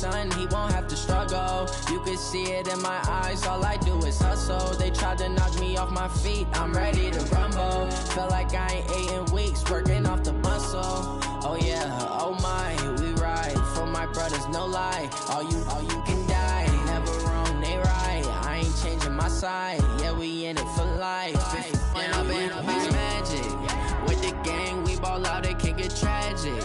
son, he won't have to struggle. You can see it in my eyes, all I do is hustle. They tried to knock me off my feet, I'm ready to rumble. Feel like I ain't ate in weeks, working off the muscle. Oh yeah, oh my, we ride for my brothers, no lie. All you can die, never wrong, they right. I ain't changing my side, yeah, we in it for life. And I've been magic. With the gang, we ball out, it can get tragic.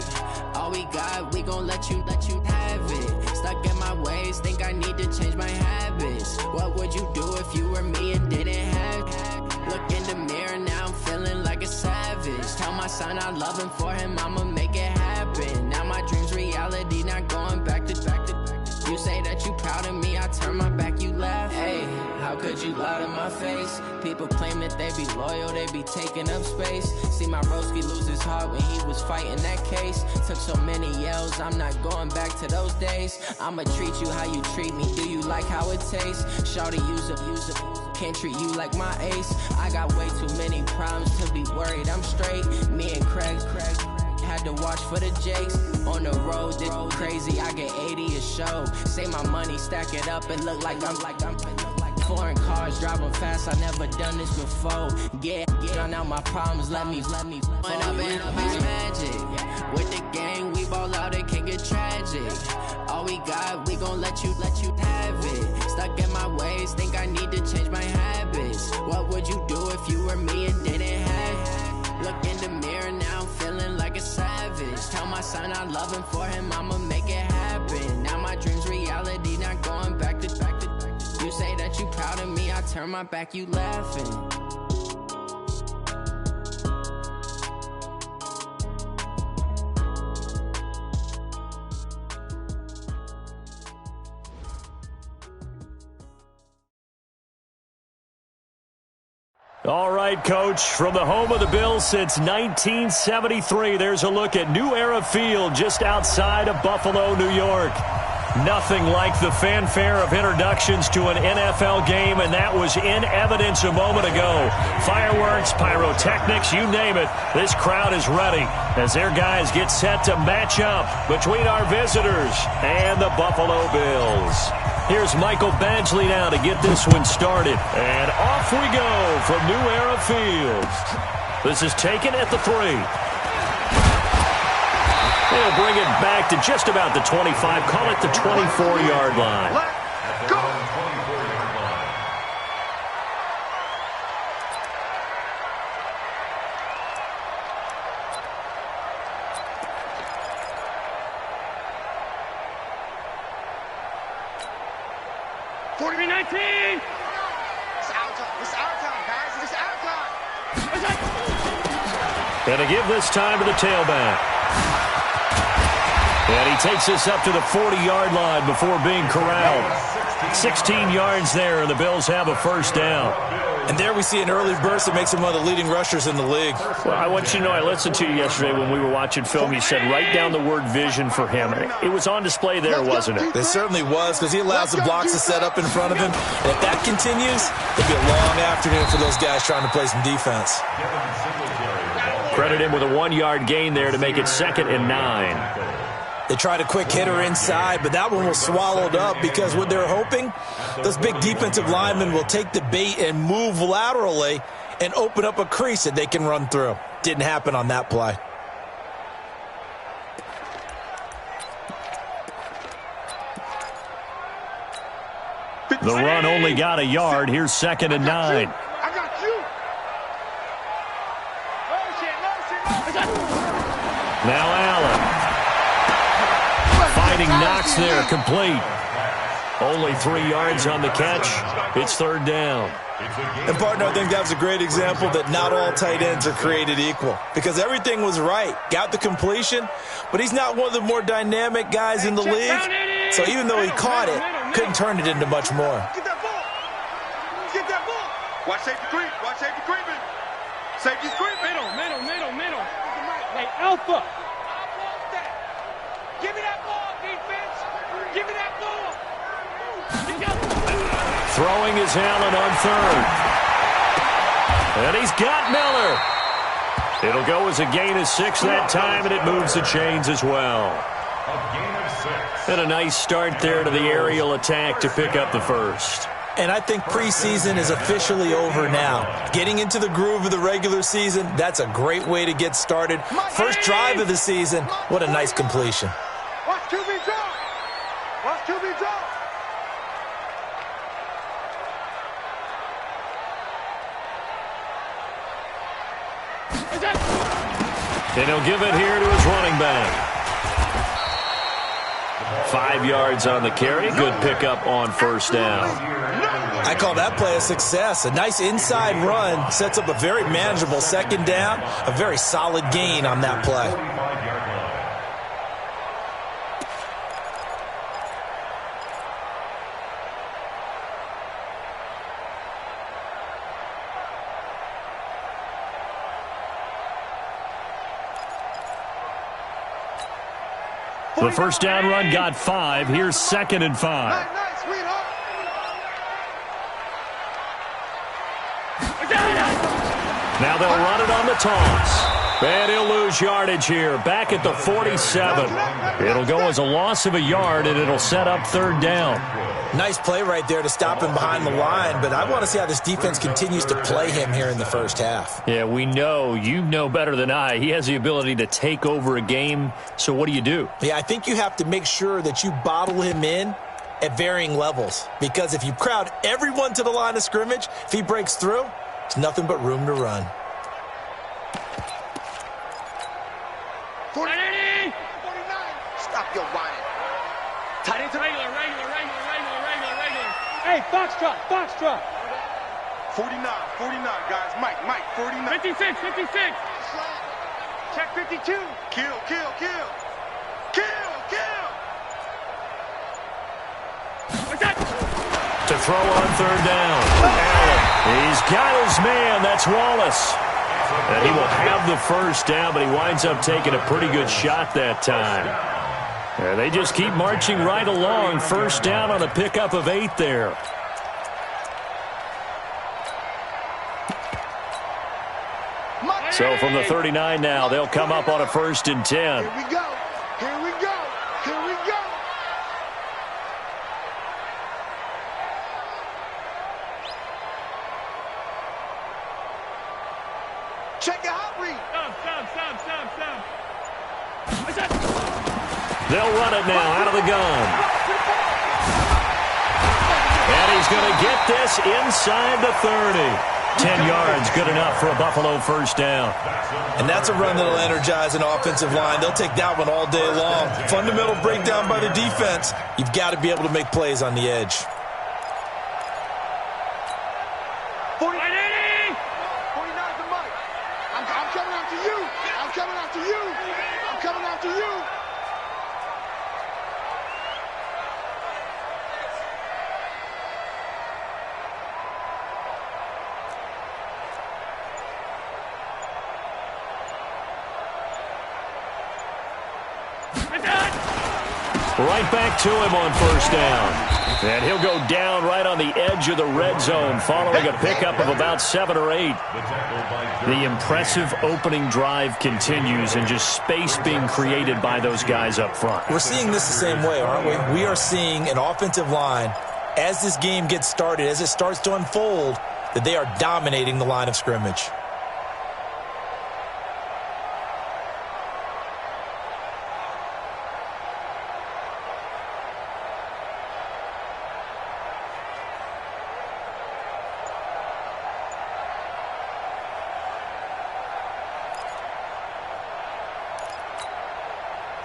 All we got, we gon' let you have it. Stuck in my ways, think I need to change my habits. What would you do if you were me and didn't have it? Look in the mirror, now I'm feeling like a savage. Tell my son I love him, for him I'ma make it happen. Now my dream's reality, not going back to. You say that you proud of me, I turn my back, you laugh. Hey, how could you lie to my face? People claim that they be loyal, they be taking up space. See my broski lose his heart when he was fighting that case. Took so many yells, I'm not going back to those days. I'ma treat you how you treat me, do you like how it tastes? Shawty, use up, can't treat you like my ace. I got way too many problems to be worried, I'm straight. Me and Craig had to watch for the Jakes. On the road, this crazy, I get 80 a show. Say my money, stack it up and look like I'm foreign cars, driving fast, I never done this before. Get on out my problems, let me When I've been magic. With the gang, we ball out, it can get tragic. All we got, we gon' let you have it. Stuck in my ways, think I need to change my habits. What would you do if you were me and didn't have it? Look in the mirror, now I'm feeling like a savage. Tell my son I love him, for him I'ma make it happen. Now my dream's reality, not going back to. You say that you proud of me, I turn my back, you laughing. All right, Coach, from the home of the Bills since 1973, there's a look at New Era Field just outside of Buffalo, New York. Nothing like the fanfare of introductions to an NFL game, and that was in evidence a moment ago. Fireworks, pyrotechnics, you name it, this crowd is ready as their guys get set to match up between our visitors and the Buffalo Bills. Here's Michael Badgley now to get this one started. And off we go from New Era Field. This is taken at the 3. They'll bring it back to just about the 25, call it the 24-yard line. Let's go! And to give this time to the tailback. And he takes us up to the 40-yard line before being corralled. 16 yards there, and the Bills have a first down. And there we see an early burst that makes him one of the leading rushers in the league. Well, I want you to know, I listened to you yesterday when we were watching film. You said write down the word vision for him. It was on display there, wasn't it? It certainly was, because he allows the blocks to set up in front of him. And if that continues, it'll be a long afternoon for those guys trying to play some defense. Credit him with a 1-yard gain there to make it 2nd and 9. They tried a quick hitter inside, but that one was swallowed up because what they're hoping, those big defensive linemen will take the bait and move laterally and open up a crease that they can run through. Didn't happen on that play. The run only got a yard. Here's 2nd and 9. Now Allen. Fighting knocks there, complete. Only 3 yards on the catch. It's 3rd down. And, partner, I think that was a great example that not all tight ends are created equal. Because everything was right. Got the completion, but he's not one of the more dynamic guys in the league. So even though he caught it, couldn't turn it into much more. Get that ball. Get that ball. Watch safety creep. Watch safety creeping. Safety's creeping. Middle. Hey, Alpha. Give me that ball, defense. Give me that ball. Throwing is Allen on 3rd. And he's got Miller. It'll go as a gain of 6 that time, and it moves the chains as well. And a nice start there to the aerial attack to pick up the first. And I think preseason is officially over now. Getting into the groove of the regular season, that's a great way to get started. First drive of the season, what a nice completion. Watch QB draw. Watch QB draw. And he'll give it here to his running back. 5 yards on the carry. Good pickup on first down. I call that play a success. A nice inside run sets up a very manageable second down. A very solid gain on that play. The first down run got 5. Here's 2nd and 5. Now they'll run it on the toss. And he'll lose yardage here. Back at the 47. It'll go as a loss of a yard, and it'll set up 3rd down. Nice play right there to stop him behind the line, but I want to see how this defense continues to play him here in the first half. Yeah, we know. You know better than I. He has the ability to take over a game, so what do? Yeah, I think you have to make sure that you bottle him in at varying levels, because if you crowd everyone to the line of scrimmage, if he breaks through, it's nothing but room to run. 49. Stop your whining. Tight end to Regular. Hey, foxtrot. 49, guys. Mike, 49. 56. Check 52. Kill. To throw on 3rd down. Allen. He's got his man. That's Wallace. And he will have the first down, but he winds up taking a pretty good shot that time. Yeah, they just keep marching right along. First down on a pickup of 8 there. So from the 39 now, they'll come up on a 1st and 10. Here we go. Check your hot read. Stop. They'll run it now out of the gun. And he's going to get this inside the 30. 10 yards, good enough for a Buffalo first down. And that's a run that'll energize an offensive line. They'll take that one all day long. Fundamental breakdown by the defense. You've got to be able to make plays on the edge. 49 to Mike. I'm coming after you. I'm coming after you. Right back to him on first down. And he'll go down right on the edge of the red zone following a pickup of about 7 or 8. The impressive opening drive continues and just space being created by those guys up front. We're seeing this the same way, aren't we? We are seeing an offensive line, as this game gets started, as it starts to unfold, that they are dominating the line of scrimmage.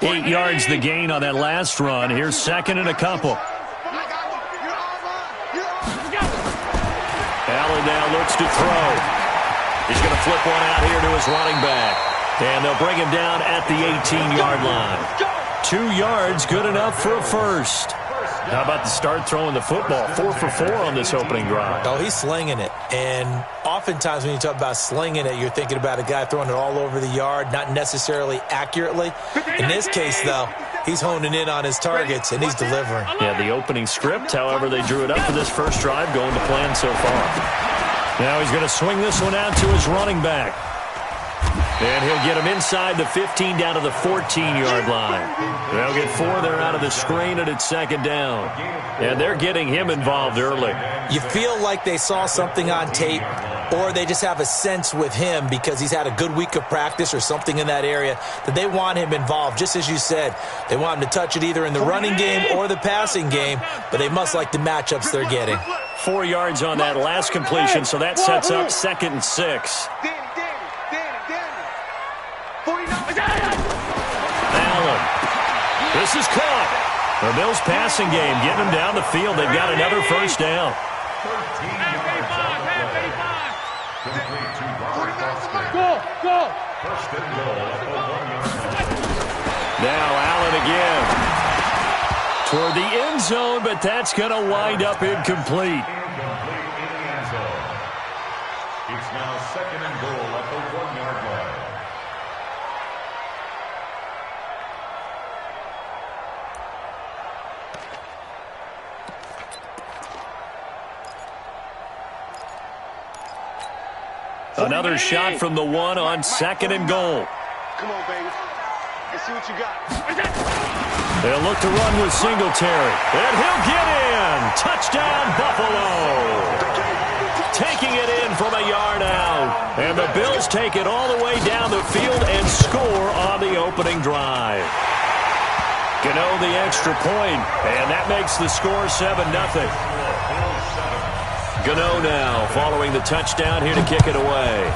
Eight yards the gain on that last run. Here's 2nd and a couple. Allen now looks to throw. He's going to flip one out here to his running back. And they'll bring him down at the 18-yard line. 2 yards, good enough for a first. How about the start throwing the football? 4 for 4 on this opening drive. Oh, he's slinging it. And oftentimes when you talk about slinging it, you're thinking about a guy throwing it all over the yard, not necessarily accurately. In this case, though, he's honing in on his targets, and he's delivering. Yeah, the opening script, however, they drew it up for this first drive, going to plan so far. Now he's going to swing this one out to his running back. And he'll get him inside the 15 down to the 14-yard line. They'll get 4 there out of the screen, and it's second down. And they're getting him involved early. You feel like they saw something on tape, or they just have a sense with him because he's had a good week of practice or something in that area that they want him involved. Just as you said, they want him to touch it either in the running game or the passing game, but they must like the matchups they're getting. 4 yards on that last completion, so that sets up 2nd and 6. Allen. This is caught. The Bills passing game getting them down the field. They've got another first down. Go. Now Allen again. Toward the end zone, but that's going to wind up incomplete. It's now 2nd and goal at the 1-yard line. Another shot from the 1 on 2nd and goal. Come on, baby. Let's see what you got. They'll look to run with Singletary. And he'll get in. Touchdown, Buffalo. Taking it in from a yard out. And the Bills take it all the way down the field and score on the opening drive. Gano the extra point, and that makes the score 7-0. Gano now following the touchdown here to kick it away.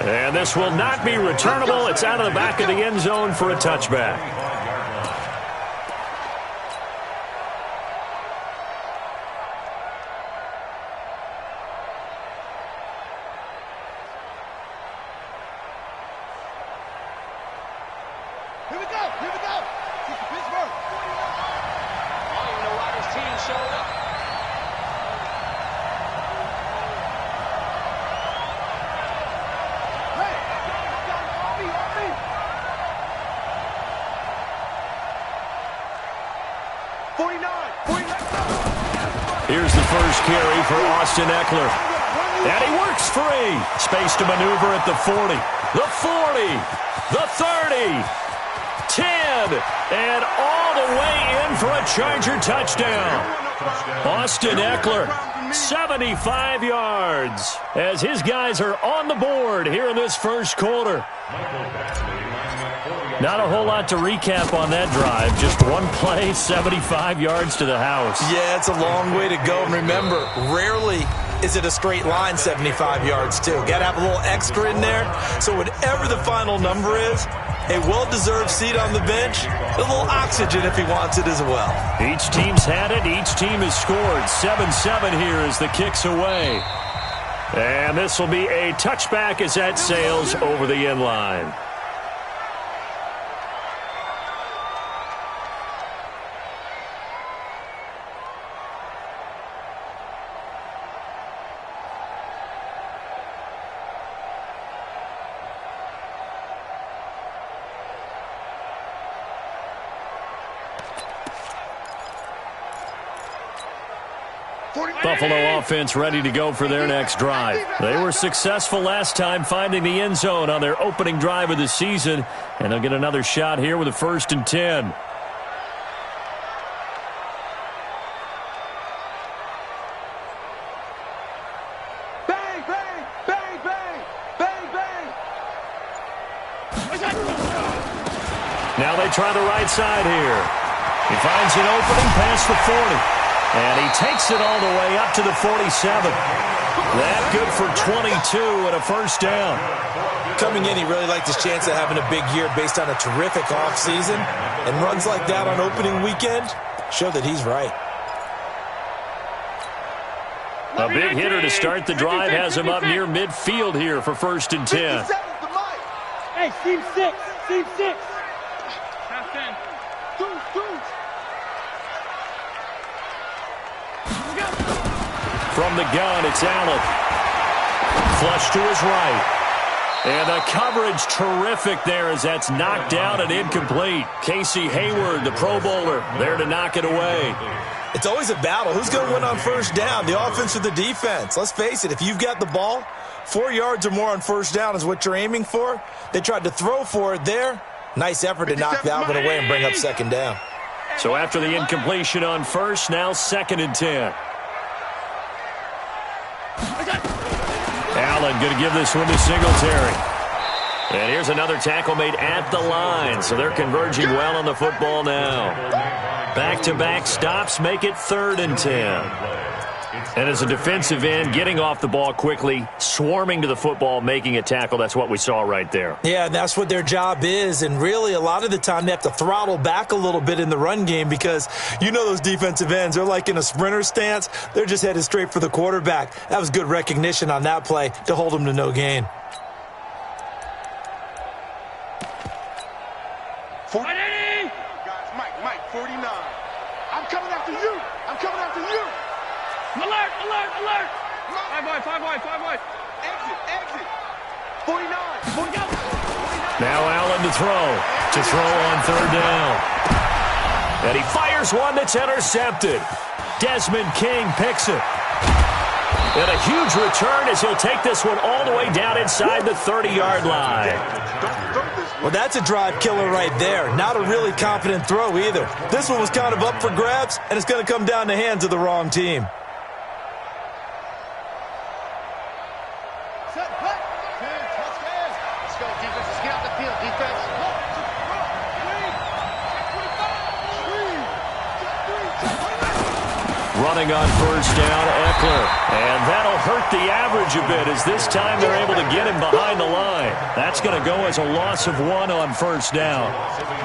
And this will not be returnable. It's out of the back of the end zone for a touchback. Here we go. Kick to Pittsburgh. I don't even know why this team showed up. Hey, on me. 49. Here's the first carry for Austin Eckler. And he works free. Space to maneuver at the 40. The 40. The 30. 10. And all the way in for a Charger touchdown. Austin Eckler, 75 yards, as his guys are on the board here in this first quarter. Not a whole lot to recap on that drive. Just one play, 75 yards to the house. Yeah, it's a long way to go. And remember, rarely is it a straight line 75 yards, too. Got to have a little extra in there. So whatever the final number is, a well-deserved seat on the bench, a little oxygen if he wants it as well. Each team's had it. Each team has scored. 7-7 here as the kick's away. And this will be a touchback as that sails over the end line. Buffalo offense ready to go for their next drive. They were successful last time finding the end zone on their opening drive of the season, and they'll get another shot here with a 1st and 10. Bang, bang, bang, bang, bang, bang. Now they try the right side here. He finds an opening past the 40. And he takes it all the way up to the 47. That good for 22 and a first down. Coming in, he really liked his chance of having a big year based on a terrific offseason. And runs like that on opening weekend show that he's right. A big hitter to start the drive has him up near midfield here for 1st and 10. Hey, team 6. Team 6. Half 10. From the gun, it's Allen. Flush to his right. And the coverage terrific there as that's knocked down and incomplete. Casey Hayward, the Pro Bowler, there to knock it away. It's always a battle. Who's going to win on first down, the offense or the defense? Let's face it, if you've got the ball, 4 yards or more on first down is what you're aiming for. They tried to throw for it there. Nice effort to knock that one away and bring up second down. So after the incompletion on first, now 2nd and 10. Allen going to give this one to Singletary. And here's another tackle made at the line. So they're converging well on the football now. Back-to-back stops make it 3rd and 10. And as a defensive end, getting off the ball quickly, swarming to the football, making a tackle, that's what we saw right there. Yeah, and that's what their job is. And really, a lot of the time, they have to throttle back a little bit in the run game because you know those defensive ends, they're like in a sprinter stance. They're just headed straight for the quarterback. That was good recognition on that play to hold them to no gain. Mike, 49. I'm coming after you. I'm coming after you. Alert! 5 wide. Exit. 49. Now Allen to throw on 3rd down. And he fires one that's intercepted. Desmond King picks it. And a huge return as he'll take this one all the way down inside the 30-yard line. Well, that's a drive killer right there. Not a really confident throw either. This one was kind of up for grabs, and it's going to come down the hands of the wrong team. Running on first down, Eckler. And that'll hurt the average a bit as this time they're able to get him behind the line. That's going to go as a loss of 1 on first down.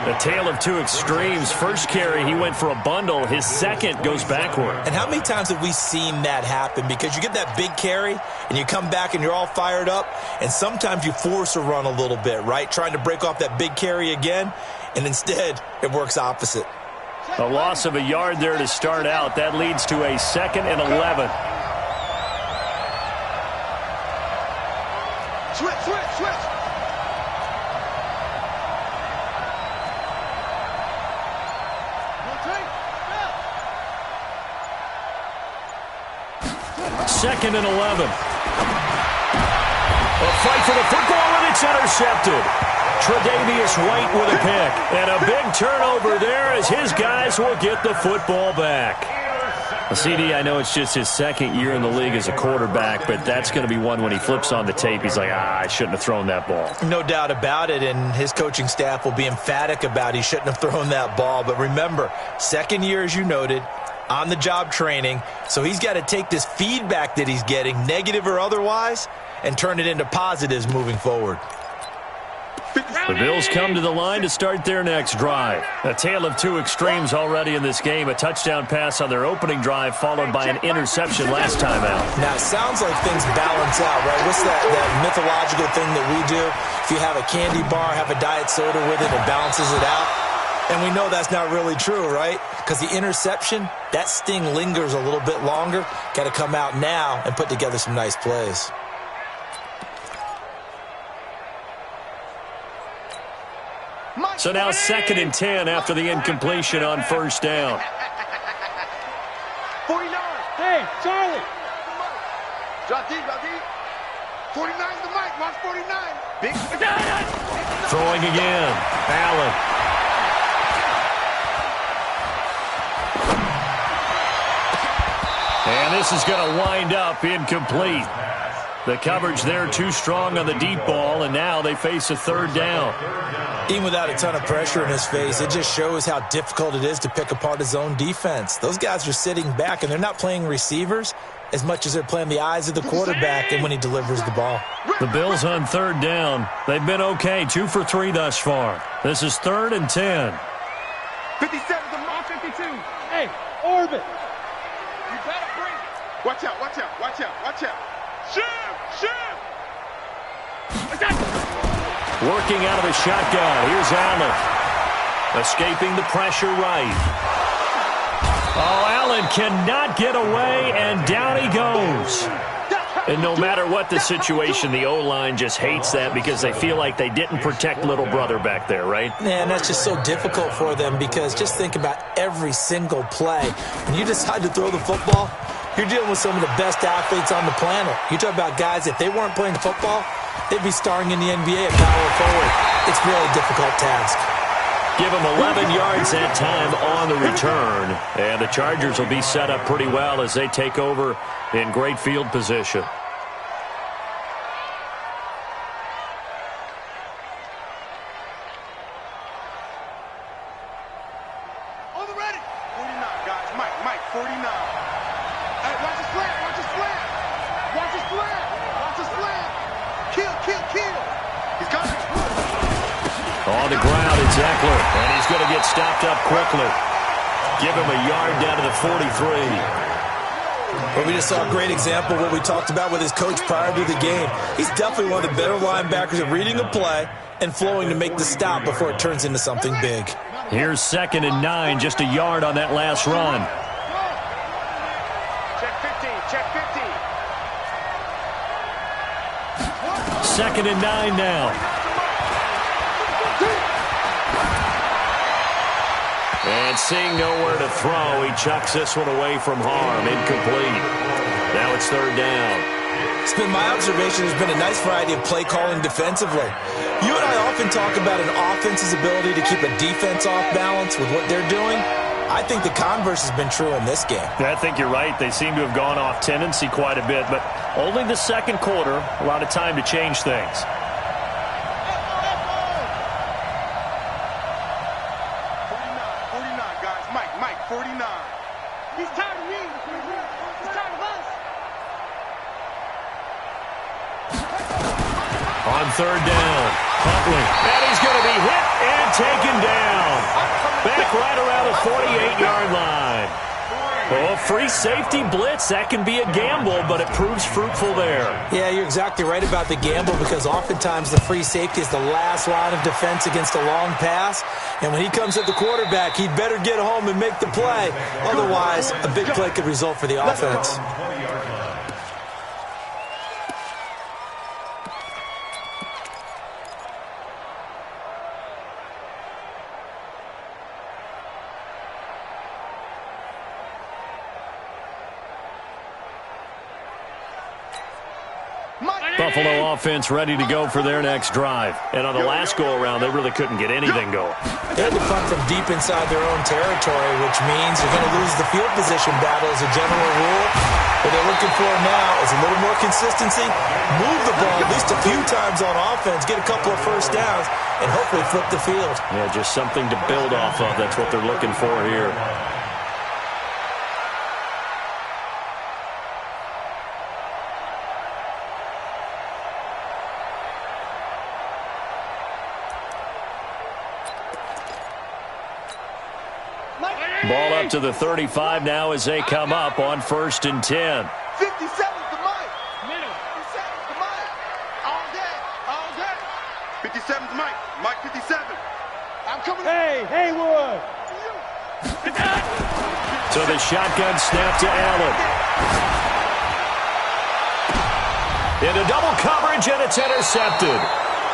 The tale of two extremes. First carry, he went for a bundle. His second goes backward. And how many times have we seen that happen? Because you get that big carry, and you come back and you're all fired up, and sometimes you force a run a little bit, right? Trying to break off that big carry again, and instead it works opposite. A loss of a yard there to start out. That leads to a 2nd and 11. Switch. Second and 11. A fight for the football, and it's intercepted. Tre'Davious White with a pick. And a big turnover there as his guys will get the football back. Well, CD, I know it's just his 2nd year in the league as a quarterback, but that's going to be one when he flips on the tape. He's like, I shouldn't have thrown that ball. No doubt about it, and his coaching staff will be emphatic about he shouldn't have thrown that ball. But remember, 2nd year, as you noted, on-the-job training, so he's got to take this feedback that he's getting, negative or otherwise, and turn it into positives moving forward. The Bills come to the line to start their next drive. A tale of two extremes already in this game. A touchdown pass on their opening drive followed by an interception last time out. Now, it sounds like things balance out, right? What's that mythological thing that we do? If you have a candy bar, have a diet soda with it, it balances it out. And we know that's not really true, right? Because the interception, that sting lingers a little bit longer. Got to come out now and put together some nice plays. So now 2nd and 10 after the incompletion on first down. 49. Hey, Charlie. Drop deep. 49's the mic. Watch 49. Big. Throwing again. Allen. And this is going to wind up incomplete. The coverage there too strong on the deep ball, and now they face a 3rd down. Even without a ton of pressure in his face, it just shows how difficult it is to pick apart his own defense. Those guys are sitting back, and they're not playing receivers as much as they're playing the eyes of the quarterback and when he delivers the ball. The Bills on 3rd down. They've been okay, 2 for 3 thus far. This is 3rd and 10. 57 to Mark 52. Hey, orbit. You better bring it. Watch out. Shift. Working out of the shotgun. Here's Allen. Escaping the pressure right. Oh, Allen cannot get away, and down he goes. And no matter what the situation, the O-line just hates that because they feel like they didn't protect little brother back there, right? Man, that's just so difficult for them because just think about every single play. When you decide to throw the football, you're dealing with some of the best athletes on the planet. You talk about guys, if they weren't playing football, they'd be starring in the NBA at power forward. It's a really difficult task. Give them 11 yards that time on the return. And the Chargers will be set up pretty well as they take over in great field position. On the ready. 49, guys. Mike, 49. Hey, watch the slant. Watch the slant. Watch the slant. Watch the slant. Kill. He's coming. On the ground, it's Eckler, and he's going to get stopped up quickly. Give him a yard down to the 43. Well, we just saw a great example of what we talked about with his coach prior to the game. He's definitely one of the better linebackers at reading a play and flowing to make the stop before it turns into something big. Here's 2nd and 9, just a yard on that last run. Check 15. 2nd and 9 now. And seeing nowhere to throw, he chucks this one away from harm. Incomplete. Now it's 3rd down. It's been my observation there's been a nice variety of play calling defensively. You and I often talk about an offense's ability to keep a defense off balance with what they're doing. I think the converse has been true in this game. I think you're right. They seem to have gone off tendency quite a bit, but only the second quarter, a lot of time to change things. 49. He's tired of me. He's tired of us. On 3rd down, Huntley. And he's going to be hit and taken down. Back right around the 48-yard line. Oh, free safety blitz, that can be a gamble, but it proves fruitful there. Yeah, you're exactly right about the gamble because oftentimes the free safety is the last line of defense against a long pass. And when he comes at the quarterback, he'd better get home and make the play. Otherwise, a big play could result for the offense. Buffalo offense ready to go for their next drive. And on the last go-around, they really couldn't get anything going. They had to punt from deep inside their own territory, which means you're going to lose the field position battle as a general rule. What they're looking for now is a little more consistency, move the ball at least a few times on offense, get a couple of first downs, and hopefully flip the field. Yeah, just something to build off of. That's what they're looking for here. Ball up to the 35 now as they come up on 1st and 10. 57's the Mike. Middle. 57's the Mike. All day. 57's Mike. Mike 57. I'm coming. Hey, Haywood. So the shotgun snap to Allen. Into double coverage, and it's intercepted.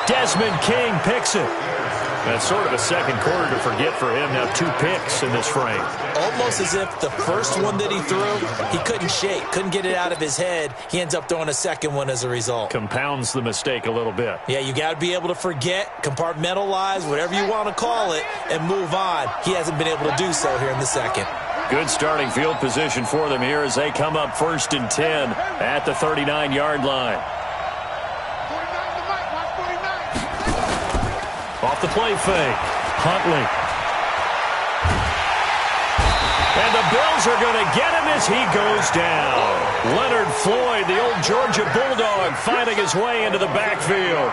Desmond King picks it. That's sort of a second quarter to forget for him. Now 2 picks in this frame. Almost as if the first one that he threw, he couldn't shake, couldn't get it out of his head. He ends up throwing a second one as a result. Compounds the mistake a little bit. Yeah, you got to be able to forget, compartmentalize, whatever you want to call it, and move on. He hasn't been able to do so here in the second. Good starting field position for them here as they come up 1st and 10 at the 39-yard line. Off the play fake, Huntley. And the Bills are going to get him as he goes down. Leonard Floyd, the old Georgia Bulldog, finding his way into the backfield.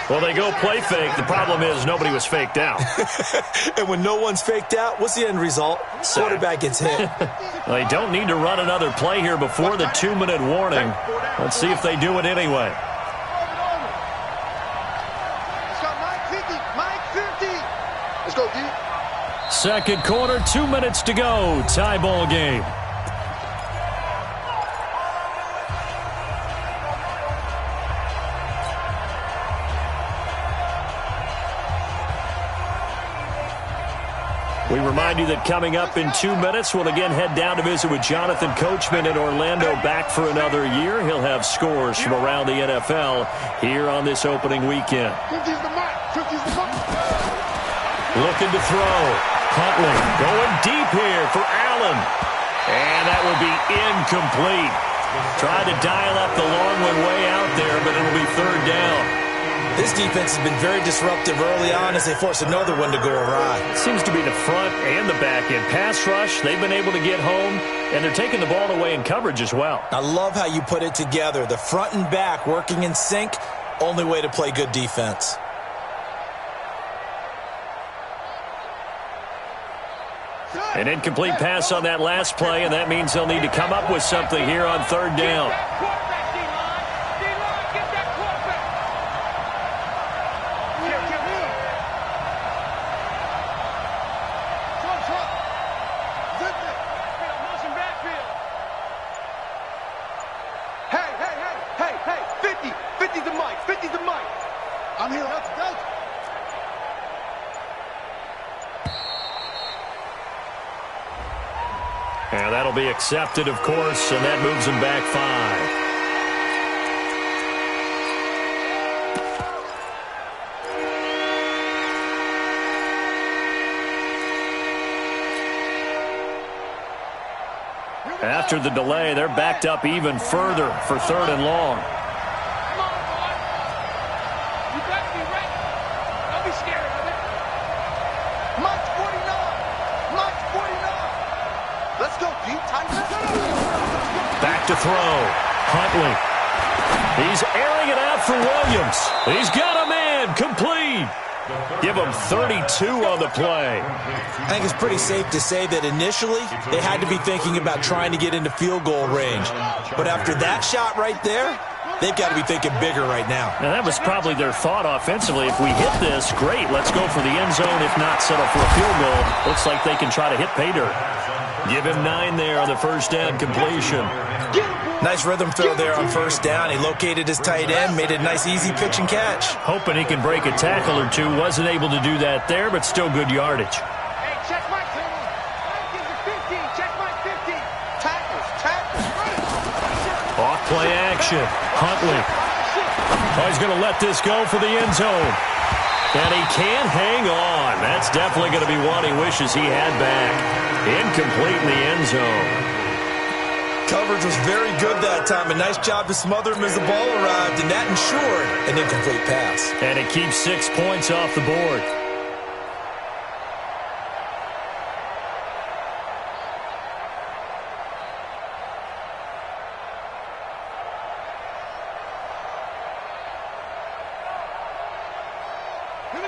Well, they go play fake. The problem is nobody was faked out. And when no one's faked out, what's the end result? Quarterback gets hit. They don't need to run another play here before the 2-minute warning. Let's see if they do it anyway. Let's go, D. Second quarter, 2 minutes to go. Tie ball game. We remind you that coming up in 2 minutes, we'll again head down to visit with Jonathan Coachman in Orlando, back for another year. He'll have scores from around the NFL here on this opening weekend. 50's the mark. 50's the mark. Looking to throw. Huntley going deep here for Allen. And that will be incomplete. Tried to dial up the long one way out there, but it'll be third down. This defense has been very disruptive early on as they force another one to go awry. Seems to be the front and the back end. Pass rush, they've been able to get home, and they're taking the ball away in coverage as well. I love how you put it together. The front and back working in sync, only way to play good defense. An incomplete pass on that last play, and that means they'll need to come up with something here on third down. I'm here. Let's go. And that'll be accepted, of course, and that moves him back 5. After the delay, they're backed up even further for third and long. Back to throw. Huntley. He's airing it out for Williams. He's got a man. Complete. Give him 32 on the play. I think it's pretty safe to say that initially they had to be thinking about trying to get into field goal range. But after that shot right there, they've got to be thinking bigger right now. Now, that was probably their thought offensively. If we hit this, great. Let's go for the end zone. If not, settle for a field goal. Looks like they can try to hit pay dirt. Give him 9 there on the first down completion. Nice rhythm throw there on first down. He located his tight end, made a nice easy pitch and catch. Hoping he can break a tackle or two. Wasn't able to do that there, but still good yardage. Hey, check my 50. Check my 50. Tackles. Off play action. Huntley. Oh, he's going to let this go for the end zone. And he can't hang on. That's definitely going to be one he wishes he had back. Incomplete in the end zone. Coverage was very good that time. A nice job to smother him as the ball arrived, and that ensured an incomplete pass. And it keeps 6 points off the board.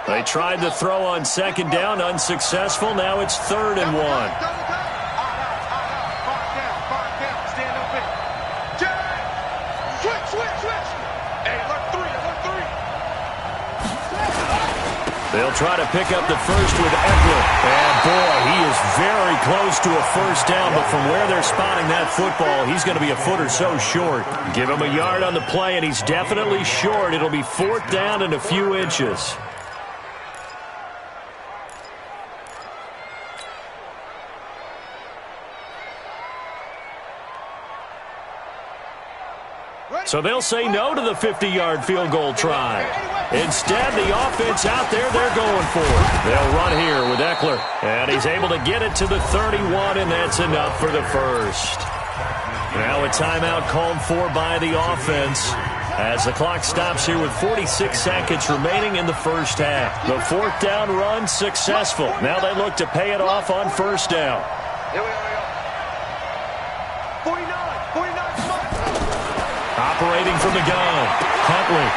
They tried to throw on second down, unsuccessful. Now it's 3rd and 1. They'll try to pick up the first with Eckler. And, boy, he is very close to a first down, but from where they're spotting that football, he's going to be a foot or so short. Give him a yard on the play, and he's definitely short. It'll be 4th down and a few inches. So they'll say no to the 50-yard field goal try. Instead, the offense out there, they're going for it. They'll run here with Eckler. And he's able to get it to the 31, and that's enough for the first. Now a timeout called for by the offense as the clock stops here with 46 seconds remaining in the first half. The 4th down run successful. Now they look to pay it off on first down. Here we go. 49. Operating from the gun. Huntley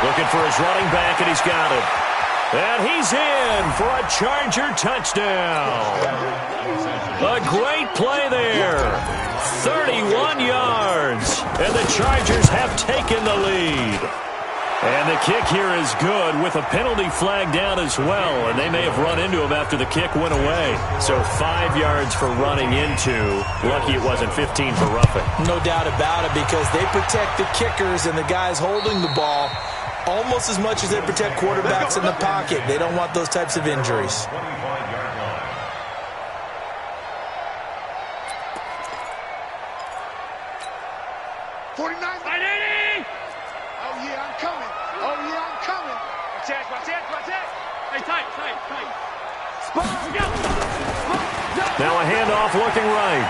looking for his running back, and he's got it. And he's in for a Charger touchdown. A great play there. 31 yards. And the Chargers have taken the lead. And the kick here is good with a penalty flag down as well. And they may have run into him after the kick went away. So 5 yards for running into. Lucky it wasn't 15 for roughing. No doubt about it, because they protect the kickers and the guys holding the ball almost as much as they protect quarterbacks in the pocket. They don't want those types of injuries. Now a handoff looking right.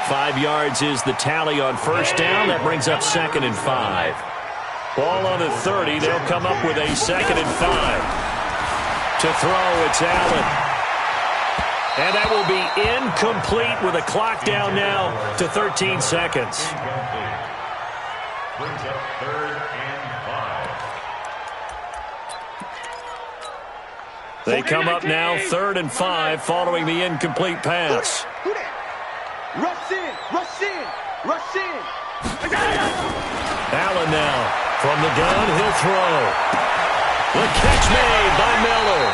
5 yards is the tally on first down. That brings up 2nd and 5. Ball on the 30. They'll come up with a 2nd and 5. To throw, it's Allen. And that will be incomplete with a clock down now to 13 seconds. Brings up 3rd and 5. They come up now 3rd and 5 following the incomplete pass. Rush in, rush in, rush in. Allen now from the gun, he'll throw. The catch made by Miller.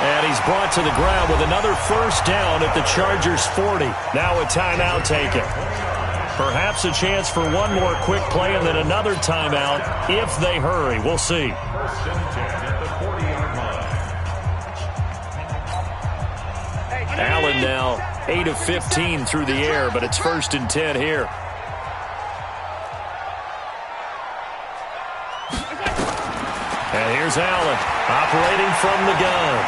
And he's brought to the ground with another first down at the Chargers' 40. Now a timeout taken. Perhaps a chance for one more quick play and then another timeout if they hurry. We'll see. 1st and 10 at the 40-yard line. Allen now 8 of 15 through the air, but it's 1st and 10 here. And here's Allen operating from the gun.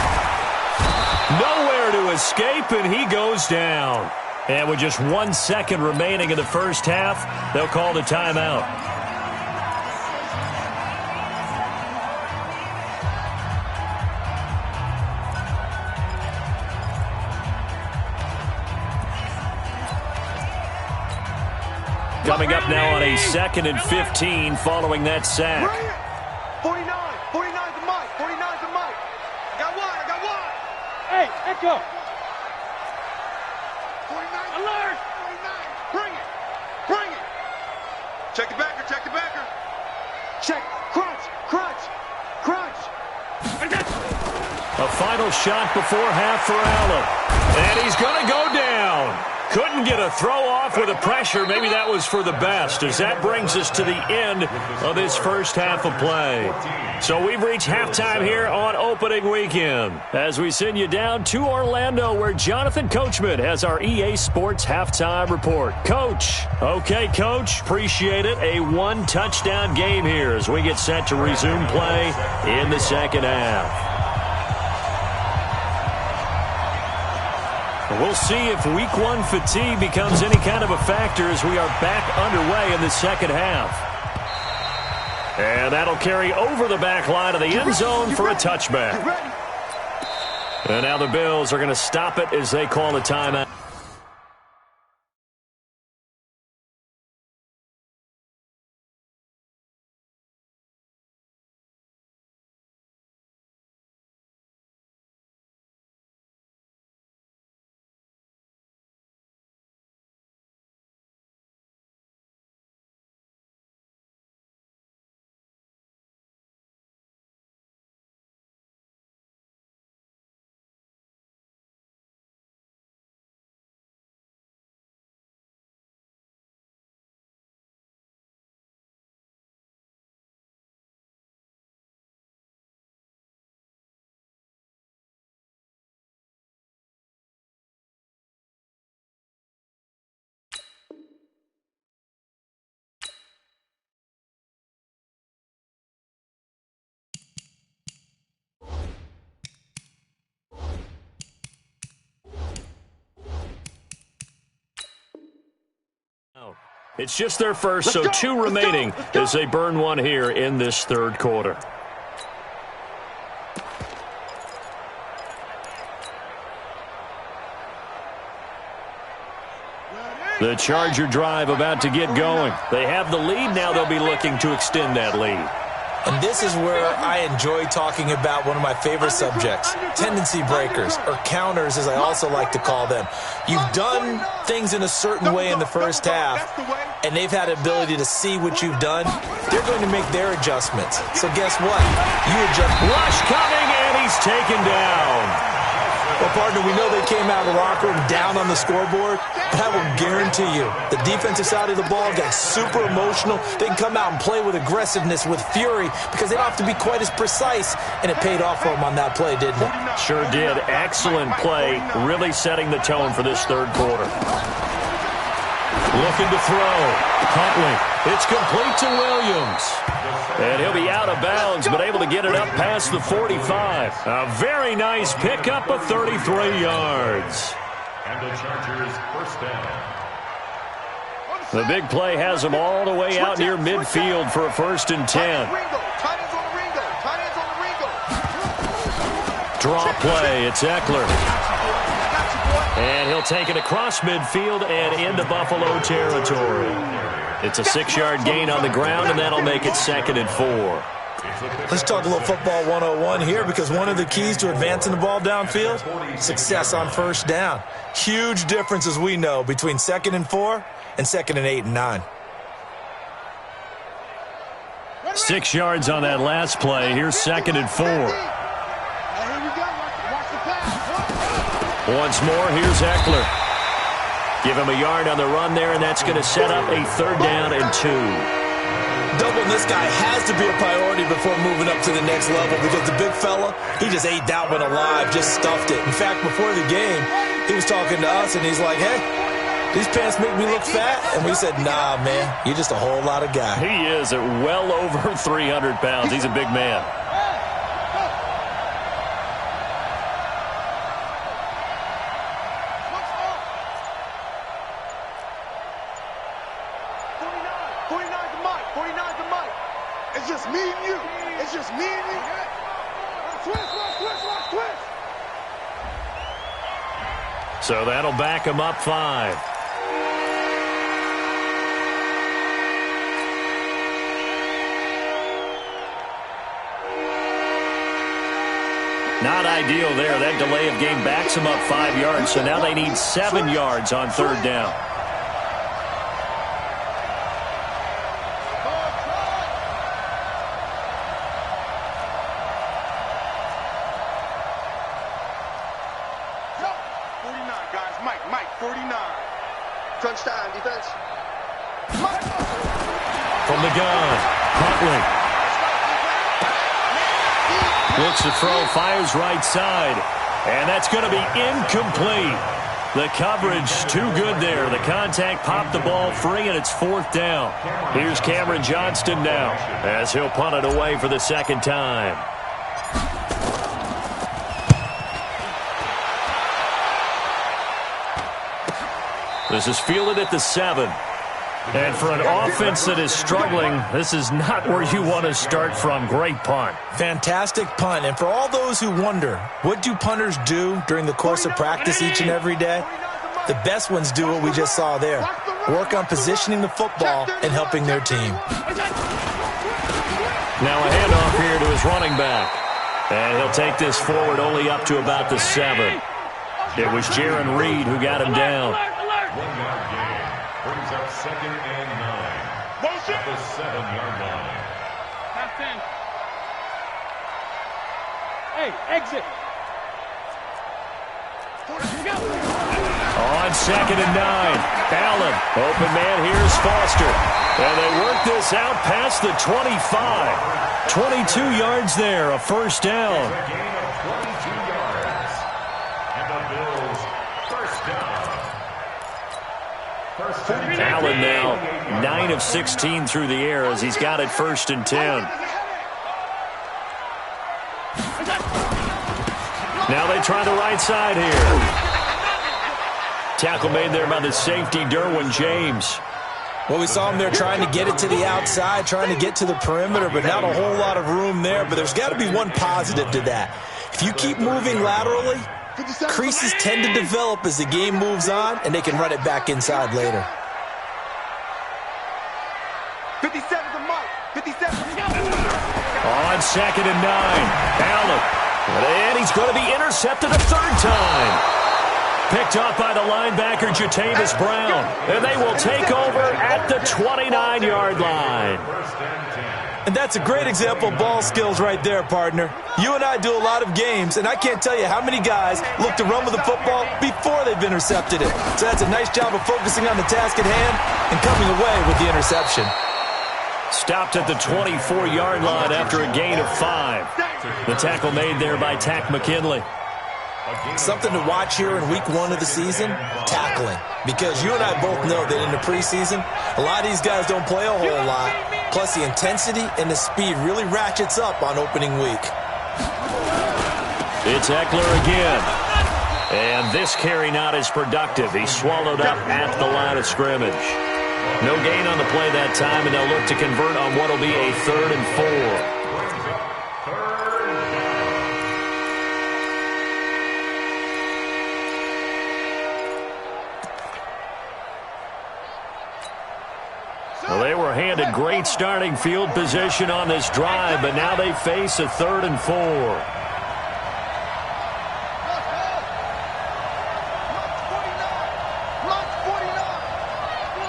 Nowhere to escape, and he goes down. And with just 1 second remaining in the first half, they'll call the timeout. Coming up now on a 2nd and 15 following that sack. 49, 49 to Mike, 49 to Mike. I got one. Hey, Echo. 49, Alert. 49. Bring it. Check the backer. Check, crunch. A final shot before half for Allen. And he's going to go down. Couldn't get a throw off with the pressure. Maybe that was for the best, as that brings us to the end of this first half of play. So we've reached halftime here on opening weekend as we send you down to Orlando, where Jonathan Coachman has our EA Sports halftime report. Coach. Okay, Coach. Appreciate it. A 1-touchdown game here as we get set to resume play in the second half. We'll see if Week 1 fatigue becomes any kind of a factor as we are back underway in the second half. And that'll carry over the back line of the end zone for a touchback. And now the Bills are going to stop it as they call a timeout. It's just their first, so 2 remaining as they burn one here in this third quarter. The Charger drive about to get going. They have the lead. Now they'll be looking to extend that lead. And this is where I enjoy talking about one of my favorite subjects, tendency breakers, or counters as I also like to call them. You've done things in a certain way in the first half, and they've had the ability to see what you've done. They're going to make their adjustments. So guess what? You adjust. Rush coming, and he's taken down. Well, partner, we know they came out of the locker room down on the scoreboard, but I will guarantee you the defensive side of the ball got super emotional. They can come out and play with aggressiveness, with fury, because they don't have to be quite as precise, and it paid off for them on that play, didn't it? Sure did. Excellent play, really setting the tone for this third quarter. Looking to throw. Huntley. It's complete to Williams. And he'll be out of bounds, but able to get it up past the 45. A very nice pickup of 33 yards. And the Chargers first down. The big play has them all the way out near midfield for a 1st and 10. Draw play. It's Eckler. And he'll take it across midfield and into Buffalo territory. It's a 6-yard gain on the ground, and that'll make it 2nd and 4. Let's talk a little football 101 here, because one of the keys to advancing the ball downfield, success on 1st down. Huge difference, as we know, between 2nd and 4 and 2nd and 8 and 9. 6 yards on that last play. Here's 2nd and 4. Once more, here's Eckler. Give him a yard on the run there, and that's going to set up a 3rd down and 2. Doubling this guy has to be a priority before moving up to the next level, because the big fella, he just ate that one alive, just stuffed it. In fact, before the game, he was talking to us, and he's like, hey, these pants make me look fat. And we said, nah, man, you're just a whole lot of guy. He is at well over 300 pounds. He's a big man. It's just me and you. It's just me and you. Twist. So that'll back him up 5. Not ideal there. That delay of game backs him up 5 yards. So now they need 7 yards on 3rd down. Crunch-time defense. From the gun, Huntley. Looks to throw, fires right side. And that's going to be incomplete. The coverage too good there. The contact popped the ball free, and it's 4th down. Here's Cameron Johnston now, as he'll punt it away for the 2nd time. This is fielded at the 7. And for an offense that is struggling, this is not where you want to start from. Great punt. Fantastic punt. And for all those who wonder, what do punters do during the course of practice each and every day? The best ones do what we just saw there. Work on positioning the football and helping their team. Now a handoff here to his running back. And he'll take this forward only up to about the 7. It was Jaron Reed who got him down. 1-yard gain brings up 2nd and 9 at the 7-yard line. Hey, exit. On 2nd and 9, Allen. Open man, here's Foster. And they work this out past the 25. 22 yards there, a 1st down. A gain of 22 yards. And the Bills first down. Allen now 9 of 16 through the air as he's got it 1st and 10. Now they try the right side here. Tackle made there by the safety, Derwin James. Well, we saw him there trying to get it to the outside, trying to get to the perimeter, but not a whole lot of room there. But there's got to be one positive to that. If you keep moving laterally, creases tend to develop as the game moves on, and they can run it back inside later. 57 to Mike. 57. On 2nd and 9, Allen. And he's going to be intercepted a 3rd time. Picked off by the linebacker, Jatavis Brown. And they will take over at the 29-yard line. And that's a great example of ball skills right there, partner. You and I do a lot of games, and I can't tell you how many guys look to run with the football before they've intercepted it. So that's a nice job of focusing on the task at hand and coming away with the interception. Stopped at the 24-yard line after a gain of 5. The tackle made there by Tack McKinley. Something to watch here in week 1 of the season, tackling. Because you and I both know that in the preseason, a lot of these guys don't play a whole lot. Plus, the intensity and the speed really ratchets up on opening week. It's Eckler again. And this carry not as productive. He swallowed up at the line of scrimmage. No gain on the play that time, and they'll look to convert on what will be a 3rd and 4. Well, they were handed great starting field position on this drive, but now they face a 3rd and 4.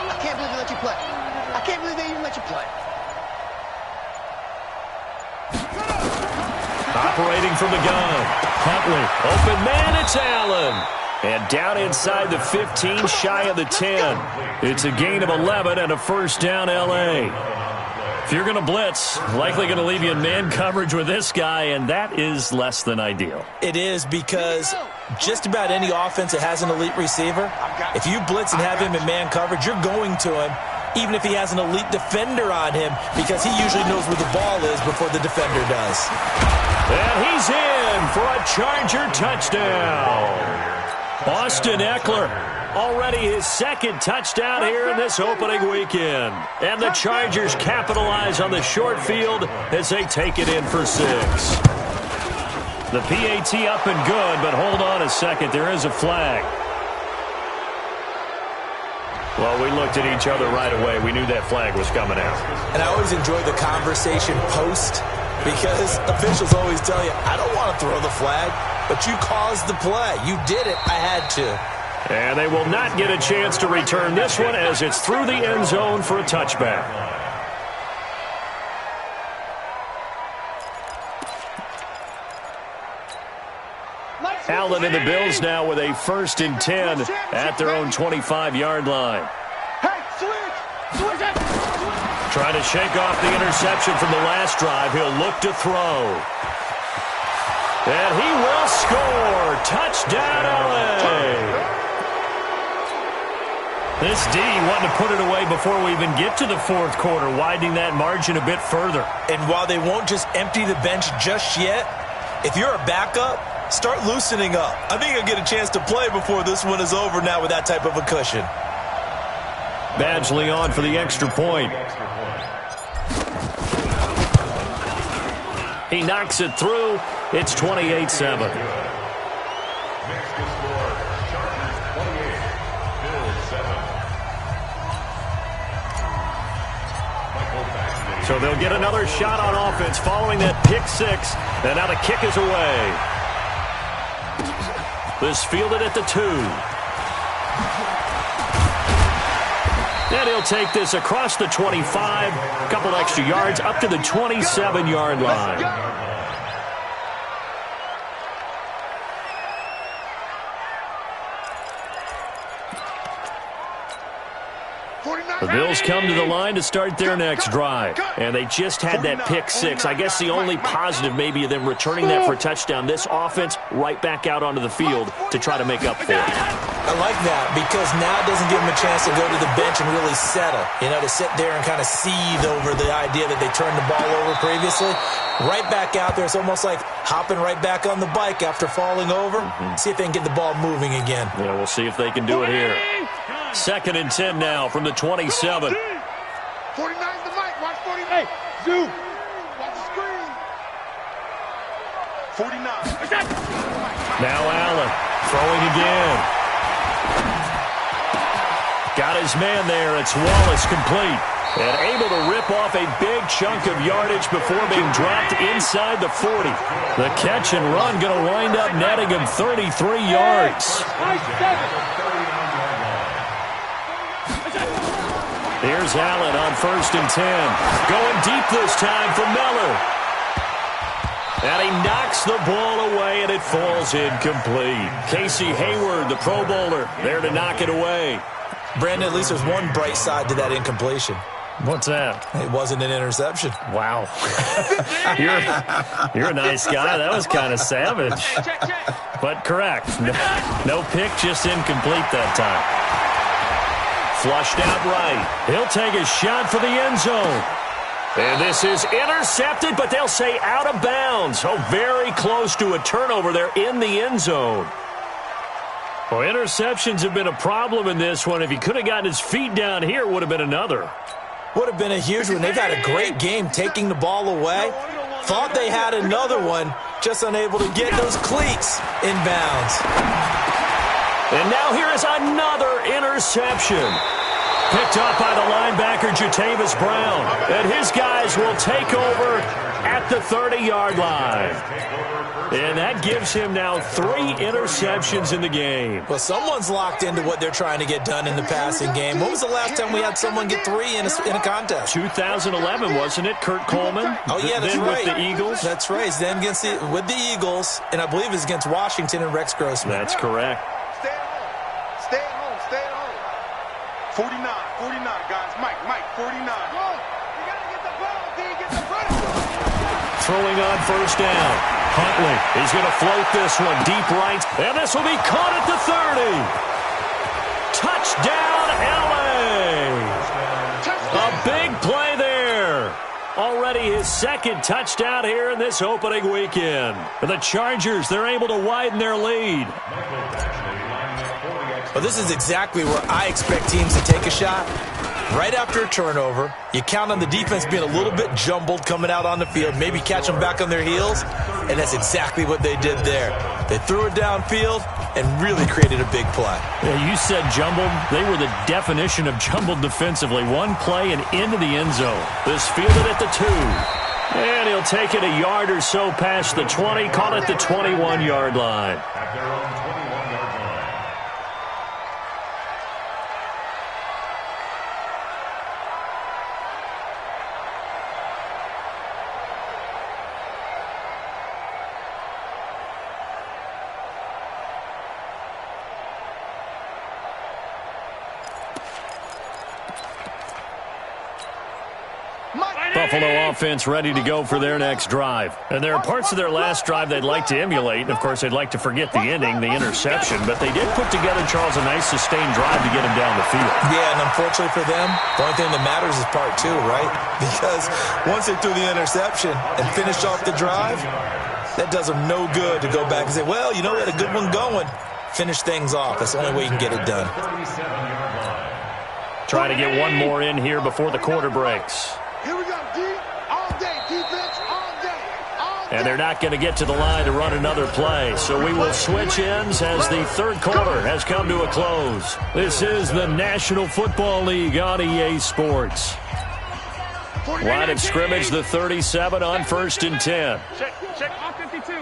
I can't believe they let you play. I can't believe they even let you play. Operating from the gun. Huntley. Open man, it's Allen. And down inside the 15, shy of the 10. It's a gain of 11 and a first down L.A. If you're going to blitz, likely going to leave you in man coverage with this guy, and that is less than ideal. It is, because just about any offense that has an elite receiver, if you blitz and have him in man coverage, you're going to him, even if he has an elite defender on him, because he usually knows where the ball is before the defender does. And he's in for a Charger touchdown. Austin Eckler, already his 2nd touchdown here in this opening weekend. And the Chargers capitalize on the short field as they take it in for 6. The PAT up and good, but hold on a second. There is a flag. Well, we looked at each other right away. We knew that flag was coming out. And I always enjoy the conversation post, because officials always tell you, I don't want to throw the flag, but you caused the play. You did it. I had to. And they will not get a chance to return this one as it's through the end zone for a touchback. Allen and the Bills now with a 1st and 10 at their own 25-yard line. Trying to shake off the interception from the last drive. He'll look to throw. And he will score. Touchdown, L.A. This D wanting to put it away before we even get to the 4th quarter, widening that margin a bit further. And while they won't just empty the bench just yet, if you're a backup, start loosening up. I think you'll get a chance to play before this one is over now with that type of a cushion. Badgley on for the extra point. He knocks it through. It's 28-7. So they'll get another shot on offense following that pick 6. And now the kick is away. This fielded at the 2. And he'll take this across the 25. A couple extra yards up to the 27-yard line. The Bills come to the line to start their next drive. And they just had that pick 6. I guess the only positive maybe of them returning that for a touchdown. This offense right back out onto the field to try to make up for it. I like that, because now it doesn't give them a chance to go to the bench and really settle. You know, to sit there and kind of seethe over the idea that they turned the ball over previously. Right back out there. It's almost like hopping right back on the bike after falling over. See if they can get the ball moving again. Yeah, we'll see if they can do it here. 2nd and 10 now from the 27. 49's the mic. Watch 49. Hey, Zoo. Watch the screen. 49. Now Allen throwing again. Got his man there. It's Wallace complete. And able to rip off a big chunk of yardage before being dropped inside the 40. The catch and run going to wind up netting him 33 yards. Here's Allen on 1st and 10. Going deep this time for Miller. And he knocks the ball away, and it falls incomplete. Casey Hayward, the Pro Bowler, there to knock it away. Brandon, at least there's one bright side to that incompletion. What's that? It wasn't an interception. Wow. You're a nice guy. That was kind of savage. But correct. No pick, just incomplete that time. Flushed out right. He'll take a shot for the end zone. And this is intercepted, but they'll say out of bounds. Oh, very close to a turnover there in the end zone. Well, interceptions have been a problem in this one. If he could have gotten his feet down here, it would have been another. Would have been a huge one. They've had a great game taking the ball away. Thought they had another one, just unable to get those cleats inbounds. And now here is another interception. Picked up by the linebacker, Jatavis Brown. And his guys will take over at the 30-yard line. And that gives him now 3 interceptions in the game. Well, someone's locked into what they're trying to get done in the passing game. When was the last time we had someone get 3 in a contest? 2011, wasn't it? Kurt Coleman? Oh, yeah, that's then right. With the Eagles? That's right. Then with the Eagles, and I believe it's against Washington and Rex Grossman. That's correct. Stay at home. Stay at home. 49, guys. Mike, 49. You got to get the ball. D, get the front. Throwing on first down. Huntley is going to float this one deep right. And this will be caught at the 30. Touchdown, L.A. A big play there. Already his second touchdown here in this opening weekend. For the Chargers, they're able to widen their lead. Well, this is exactly where I expect teams to take a shot. Right after a turnover, you count on the defense being a little bit jumbled coming out on the field, maybe catch them back on their heels, and that's exactly what they did there. They threw it downfield and really created a big play. Yeah, you said jumbled. They were the definition of jumbled defensively. One play and into the end zone. This fielded at the 2. And he'll take it a yard or so past the 20, call it the 21-yard line. At their own 21-yard line. Buffalo offense ready to go for their next drive. And there are parts of their last drive they'd like to emulate. And, of course, they'd like to forget the ending, the interception. But they did put together, Charles, a nice sustained drive to get him down the field. Yeah, and unfortunately for them, the only thing that matters is part 2, right? Because once they threw the interception and finished off the drive, that does them no good to go back and say, well, you know, we had a good one going. Finish things off. That's the only way you can get it done. Trying to get one more in here before the quarter breaks. Here we go, D. All day, defense, all day. And they're not going to get to the line to run another play. So we will switch ends as the third quarter has come to a close. This is the National Football League on EA Sports. Line of scrimmage, the 37 on 1st and 10. Check all 52.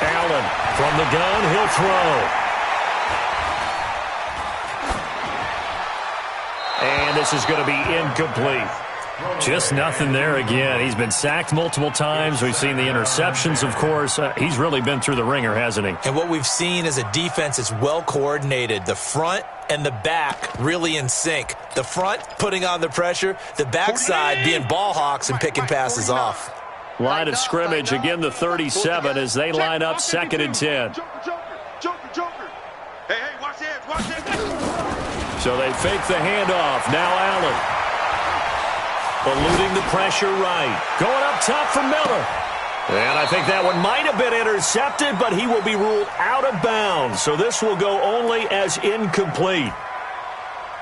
Allen from the gun, he'll throw. And this is going to be incomplete. Just nothing there again. He's been sacked multiple times. We've seen the interceptions, of course. He's really been through the ringer, hasn't he? And what we've seen is a defense that's well coordinated. The front and the back really in sync. The front putting on the pressure, the backside being ball hawks and picking passes off. Line of scrimmage, again the 37 as they line up 2nd and 10. Joker. Hey, watch that. So they fake the handoff. Now Allen. Eluding the pressure right. Going up top for Miller. And I think that one might have been intercepted, but he will be ruled out of bounds. So this will go only as incomplete.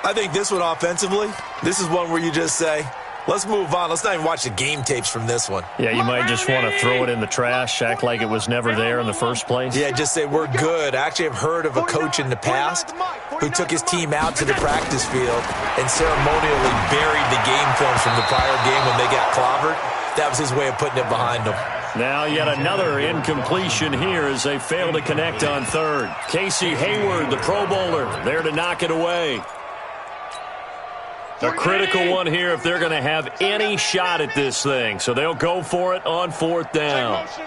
I think this one offensively, this is one where you just say, let's move on. Let's not even watch the game tapes from this one. Yeah, you might just want to throw it in the trash, act like it was never there in the first place. Yeah, just say we're good. I actually have heard of a coach in the past who took his team out to the practice field and ceremonially buried the game films from the prior game when they got clobbered. That was his way of putting it behind them. Now yet another incompletion here as they fail to connect on 3rd. Casey Hayward, the Pro Bowler, there to knock it away. A critical one here if they're going to have any shot at this thing. So they'll go for it on 4th down. So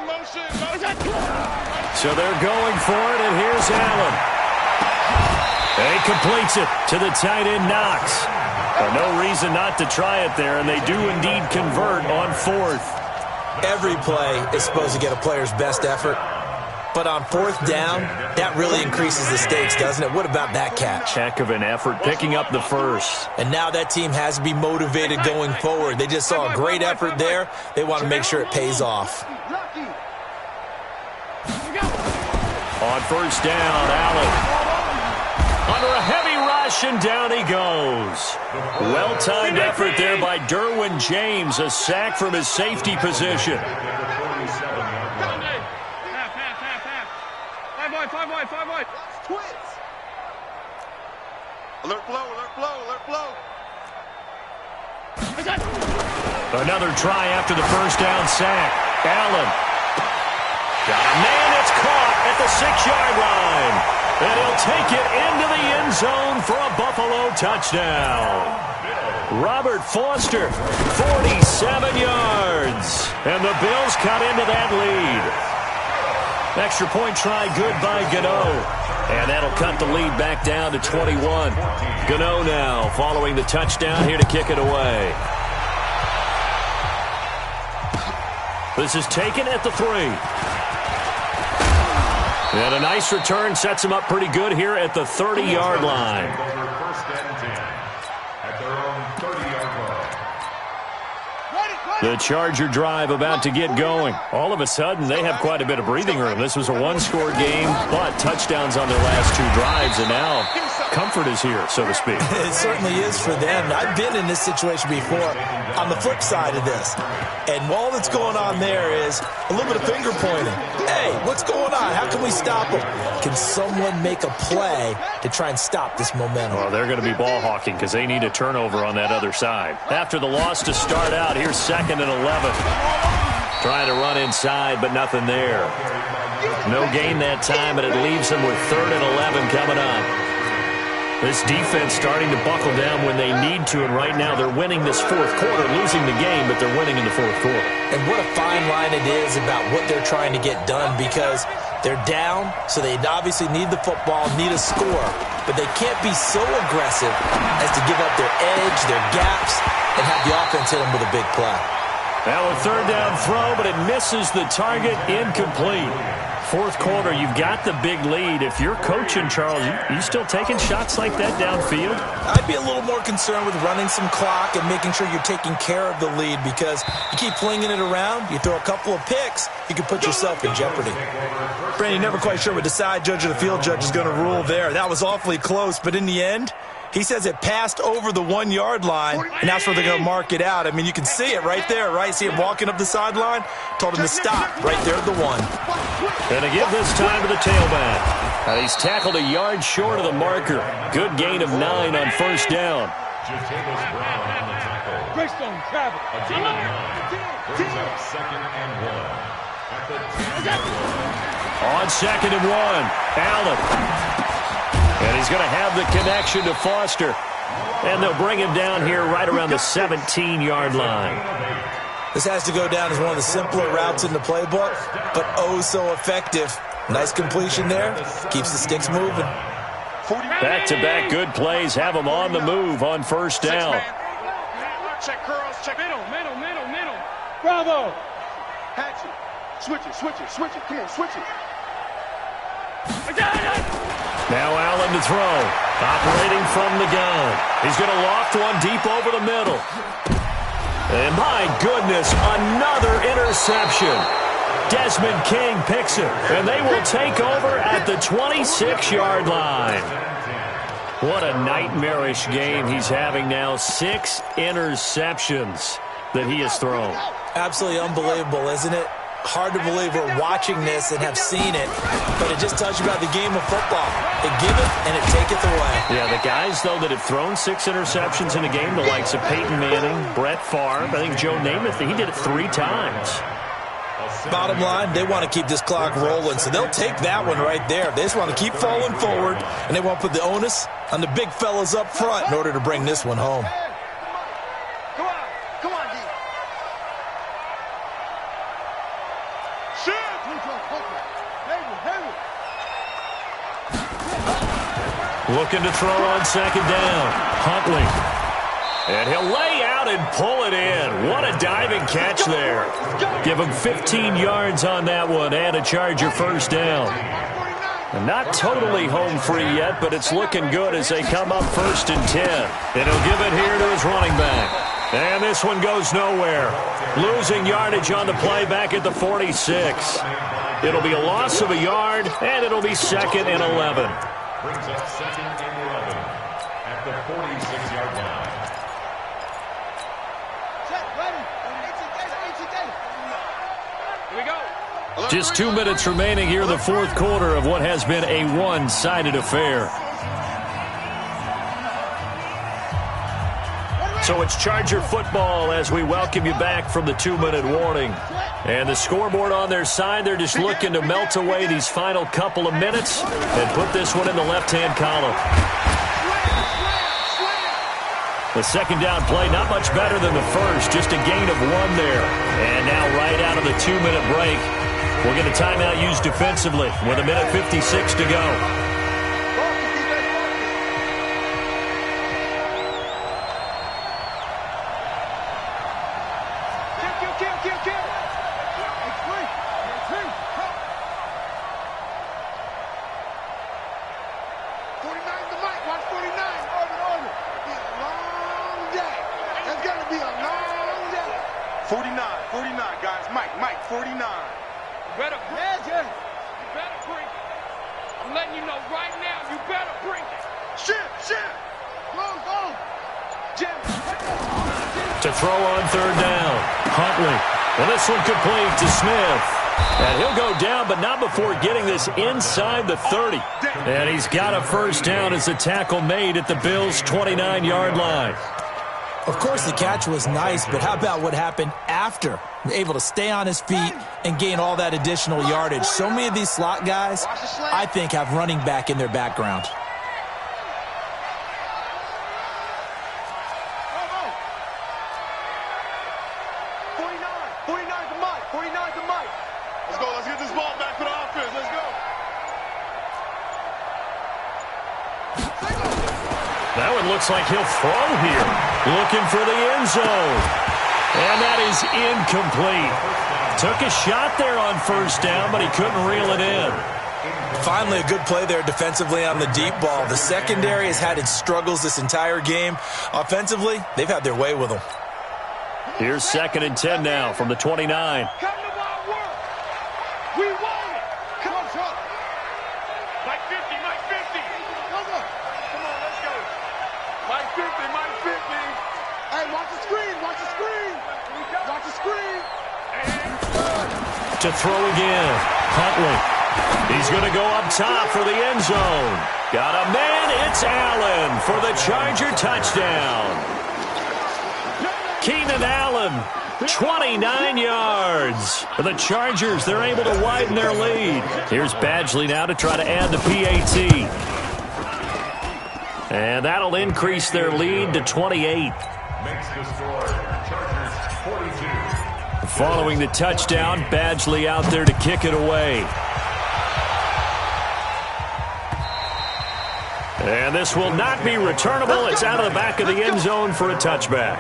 they're going for it, and here's Allen. And he completes it to the tight end, Knox. No reason not to try it there, and they do indeed convert on fourth. Every play is supposed to get a player's best effort, but on fourth down, that really increases the stakes, doesn't it? What about that catch? Heck of an effort, picking up the first. And now that team has to be motivated going forward. They just saw a great effort there. They want to make sure it pays off. On first down, Allen. Under a heavy rush, and down he goes. Well-timed effort there by Derwin James, a sack from his safety position. Five wide. Twins. Alert flow. Another try after the first down sack. Allen. Got a man, it's caught at the 6-yard line. And he'll take it into the end zone for a Buffalo touchdown. Robert Foster, 47 yards. And the Bills cut into that lead. Extra point try good by Gano. And that'll cut the lead back down to 21. Gano now following the touchdown here to kick it away. This is taken at the 3. And a nice return sets him up pretty good here at the 30-yard line. First and 10 at their own 30-yard line. The Charger drive about to get going. All of a sudden, they have quite a bit of breathing room. This was a one-score game, but touchdowns on their last 2 drives, and now comfort is here, so to speak. It certainly is for them. I've been in this situation before on the flip side of this. And all that's going on there is a little bit of finger pointing. Hey, what's going on? How can we stop them? Can someone make a play to try and stop this momentum? Well, they're going to be ball hawking because they need a turnover on that other side. After the loss to start out, here's 2nd and 11. Trying to run inside, but nothing there. No gain that time, and it leaves them with 3rd and 11 coming up. This defense starting to buckle down when they need to, and right now they're winning this 4th quarter, losing the game, but they're winning in the 4th quarter. And what a fine line it is about what they're trying to get done, because they're down, so they obviously need the football, need a score, but they can't be so aggressive as to give up their edge, their gaps, and have the offense hit them with a big play. Now a 3rd down throw, but it misses the target, incomplete. 4th quarter, you've got the big lead. If you're coaching, Charles, you still taking shots like that downfield? I'd be a little more concerned with running some clock and making sure you're taking care of the lead, because you keep flinging it around, you throw a couple of picks, you can put yourself in jeopardy. Brandon, never quite sure what the side judge or the field judge is going to rule there. That was awfully close, but in the end, he says it passed over the 1-yard line, and that's where they're going to mark it out. I mean, you can see it right there, right? See him walking up the sideline? Told him to stop right there at the 1. And to give this time to the tailback. And he's tackled a yard short of the marker. Good gain of 9 on first down. Jatavis Brown on the tackle. Greystone, travel. A gain of 9. Brings up 2nd and 1 at the 10. On 2nd and 1, Allen. And he's going to have the connection to Foster. And they'll bring him down here right around the 17-yard line. This has to go down as one of the simpler routes in the playbook, but oh so effective. Nice completion there. Keeps the sticks moving. Back-to-back good plays have them on the move on first down. Check curls, check middle. Bravo. Patch it. Switch it. Come on, switch it. Now Allen to throw. Operating from the gun. He's going to loft one deep over the middle. And my goodness, another interception. Desmond King picks it, and they will take over at the 26-yard line. What a nightmarish game he's having now. 6 interceptions that he has thrown. Absolutely unbelievable, isn't it? Hard to believe we're watching this and have seen it, but it just tells you about the game of football. It giveth and it taketh away. Yeah, the guys, though, that have thrown 6 interceptions in a game, the likes of Peyton Manning, Brett Favre, I think Joe Namath, he did it 3 times. Bottom line, they want to keep this clock rolling, so they'll take that one right there. They just want to keep falling forward, and they want to put the onus on the big fellas up front in order to bring this one home. Come on, D. Looking to throw on second down. Huntley. And he'll lay out and pull it in. What a diving catch there. Give him 15 yards on that one and a Charger first down. And not totally home free yet, but it's looking good as they come up 1st and 10. And he'll give it here to his running back. And this one goes nowhere. Losing yardage on the play back at the 46. It'll be a loss of a yard, and it'll be 2nd and 11. Brings up 2nd and 11 at the 46-yard line. Here we go. Just 2 minutes remaining here in the 4th quarter of what has been a one-sided affair. So it's Charger football as we welcome you back from the 2-minute warning. And the scoreboard on their side, they're just looking to melt away these final couple of minutes and put this one in the left-hand column. The second down play, not much better than the first, just a gain of 1 there. And now right out of the 2-minute break, we'll get a timeout used defensively with 1:56 to go. To throw on 3rd down. Huntley. Well, this one complete to Smith. And he'll go down, but not before getting this inside the 30. And he's got a first down as the tackle made at the Bills' 29-yard line. Of course, the catch was nice, but how about what happened after? Able to stay on his feet and gain all that additional yardage. So many of these slot guys, I think, have running back in their background. That one looks like he'll throw here. Looking for the end zone. And that is incomplete. Took a shot there on first down, but he couldn't reel it in. Finally, a good play there defensively on the deep ball. The secondary has had its struggles this entire game. Offensively, they've had their way with them. Here's 2nd and 10 now from the 29. To throw again. Huntley. He's going to go up top for the end zone. Got a man. It's Allen for the Charger touchdown. Keenan Allen, 29 yards. For the Chargers, they're able to widen their lead. Here's Badgley now to try to add the PAT. And that'll increase their lead to 28. Makes the score Chargers 42. Following the touchdown, Badgley out there to kick it away. And this will not be returnable. It's out of the back of the end zone for a touchback.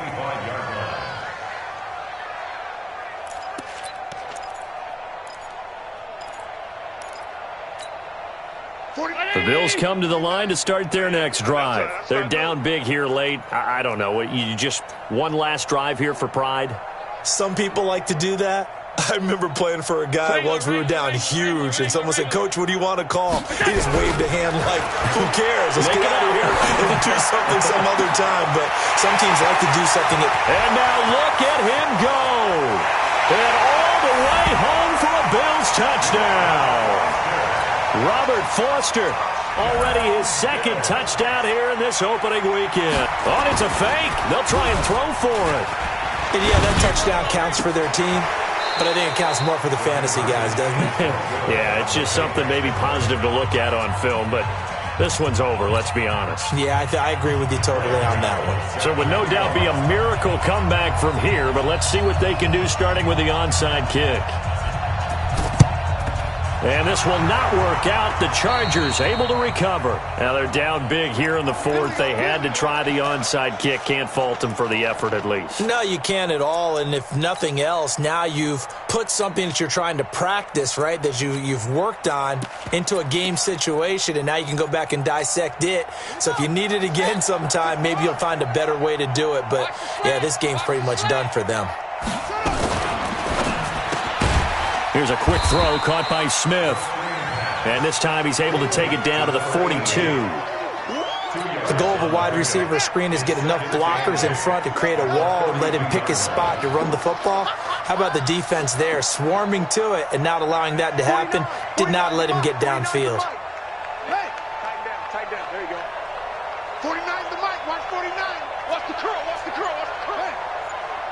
The Bills come to the line to start their next drive. They're down big here late. I don't know. You just one last drive here for pride? Some people like to do that. I remember playing for a guy once. We were down huge, and someone said, "Coach, what do you want to call?" He just waved a hand like, "Who cares? Let's get out of here and do something some other time." But some teams like to do something. And now look at him go. And all the way home for a Bills touchdown. Robert Foster, already his 2nd touchdown here in this opening weekend. Oh, it's a fake. They'll try and throw for it. And yeah, that touchdown counts for their team, but I think it counts more for the fantasy guys, doesn't it? Yeah, it's just something maybe positive to look at on film, but this one's over, let's be honest. Yeah, I agree with you totally on that one. So it would no doubt be a miracle comeback from here, but let's see what they can do starting with the onside kick. And this will not work out. The Chargers able to recover. Now they're down big here in the fourth. They had to try the onside kick. Can't fault them for the effort at least. No, you can't at all. And if nothing else, now you've put something that you're trying to practice, right, that you've worked on into a game situation, and now you can go back and dissect it. So if you need it again sometime, maybe you'll find a better way to do it. But, yeah, this game's pretty much done for them. Here's a quick throw caught by Smith. And this time he's able to take it down to the 42. The goal of a wide receiver screen is get enough blockers in front to create a wall and let him pick his spot to run the football. How about the defense there, swarming to it and not allowing that to happen? Did not let him get downfield. Hey, tight down. There you go. 49 the mic. Watch 49. Watch the curl. Watch the curl. Watch the curl. Hey.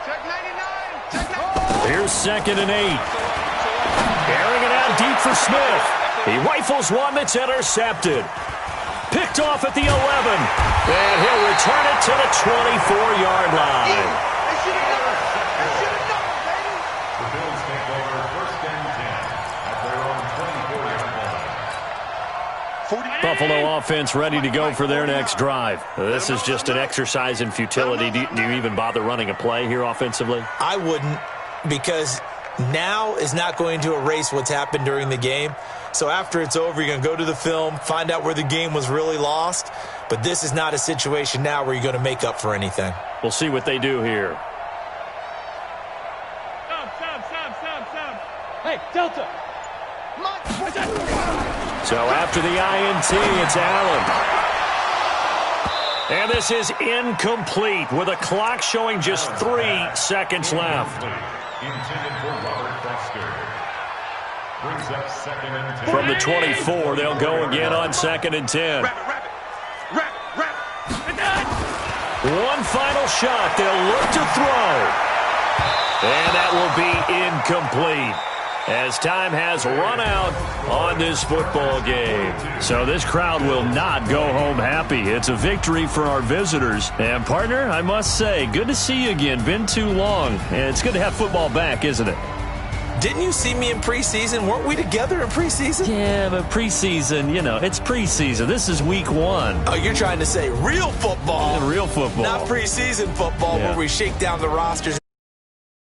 Check 99. Check 99. Here's 2nd and 8. Airing it out deep for Smith. He rifles one that's intercepted. Picked off at the 11. And he'll return it to the 24-yard line. They should have done it. They should have done it, baby. The Bills take over 1st and 10 at their own 24-yard line. Buffalo offense ready to go for their next drive. This is just an exercise in futility. Do you even bother running a play here offensively? I wouldn't, because now is not going to erase what's happened during the game. So after it's over, you're going to go to the film, find out where the game was really lost. But this is not a situation now where you're going to make up for anything. We'll see what they do here. Stop. Hey, Delta. So after the INT, it's Allen. And this is incomplete with a clock showing just 3 seconds left. Intended for Robert Foster. Brings up 2nd and 10. From the 24, they'll go again on 2nd and 10. Wrap it. One final shot. They'll look to throw. And that will be incomplete, as time has run out on this football game. So this crowd will not go home happy. It's a victory for our visitors. And, partner, I must say, good to see you again. Been too long. And it's good to have football back, isn't it? Didn't you see me in preseason? Weren't we together in preseason? Yeah, but preseason, it's preseason. This is week 1. Oh, you're trying to say real football. Real football. Not preseason football where we shake down the rosters.